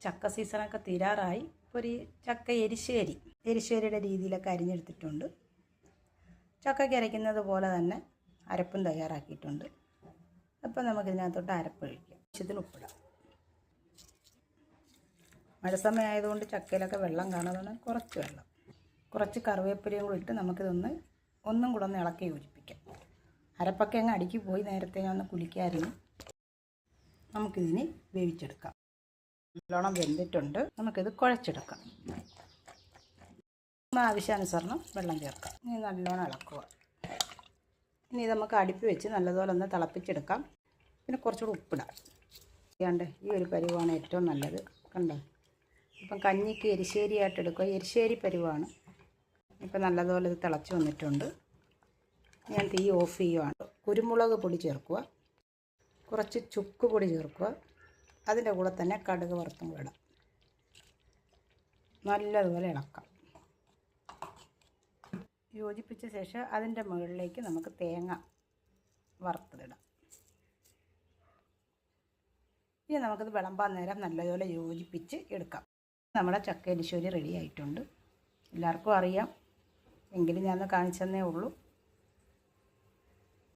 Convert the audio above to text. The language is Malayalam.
ചക്ക സീസണൊക്കെ തീരാറായി. ഒരു ചക്ക എരിശ്ശേരിയുടെ രീതിയിലൊക്കെ അരിഞ്ഞെടുത്തിട്ടുണ്ട്. ചക്കയ്ക്ക് അരയ്ക്കുന്നത് പോലെ തന്നെ അരപ്പും തയ്യാറാക്കിയിട്ടുണ്ട്. അപ്പോൾ നമുക്കിതിനകത്തോട്ട് അരപ്പ് ഒഴിക്കാം. ആവശ്യത്തിന് ഉപ്പിടാം. മഴ സമയമായതുകൊണ്ട് ചക്കയിലൊക്കെ വെള്ളം കാണാതെ കുറച്ച് വെള്ളം, കുറച്ച് കറിവേപ്പിലയും കൂടി ഇട്ട് ഒന്നും കൂടെ ഒന്ന് ഇളക്കി യോജിപ്പിക്കാം. അരപ്പൊക്കെ അങ്ങ് അടുക്കി പോയി. നേരത്തെ ഞാൻ ഒന്ന് കുലിക്കായിരുന്നു. നമുക്കിതിന് വേവിച്ചെടുക്കാം. നല്ലോണം വെന്തിട്ടുണ്ട്. നമുക്കിത് കുഴച്ചെടുക്കാം. ആവശ്യാനുസരണം വെള്ളം ചേർക്കാം. ഇനി നല്ലോണം ഇളക്കുക. ഇനി ഇത് നമുക്ക് അടുപ്പി വെച്ച് നല്ലതുപോലെ ഒന്ന് തിളപ്പിച്ചെടുക്കാം. പിന്നെ കുറച്ചുകൂടി ഉപ്പിടാം. ചെയ്യാണ്ട് ഈ ഒരു പരുവാണ് ഏറ്റവും നല്ലത്. കണ്ടോ, ഇപ്പം കഞ്ഞിക്ക് എരിശ്ശേരിയായിട്ട് എടുക്കുക. എരിശ്ശേരി പരുവാണ്. ഇപ്പം നല്ലതുപോലെ ഇത് തിളച്ച് വന്നിട്ടുണ്ട്. ഞാൻ തീ ഓഫ് ചെയ്യുവാണ്. കുരുമുളക് പൊടി ചേർക്കുക, കുറച്ച് ചുക്ക് പൊടി ചേർക്കുക. അതിൻ്റെ കൂടെ തന്നെ കടുക് വറുത്തും കൂടെ ഇടാം. നല്ലതുപോലെ ഇളക്കാം. യോജിപ്പിച്ച ശേഷം അതിൻ്റെ മുകളിലേക്ക് നമുക്ക് തേങ്ങ വറുത്തിടാം. ഇനി നമുക്കിത് വിളമ്പാൻ നേരം നല്ലതുപോലെ യോജിപ്പിച്ച് എടുക്കാം. നമ്മുടെ ചക്ക എരിശ്ശേരി റെഡി ആയിട്ടുണ്ട്. എല്ലാവർക്കും അറിയാം, എങ്കിലും ഞാനൊന്ന് കാണിച്ചെന്നേ ഉള്ളൂ.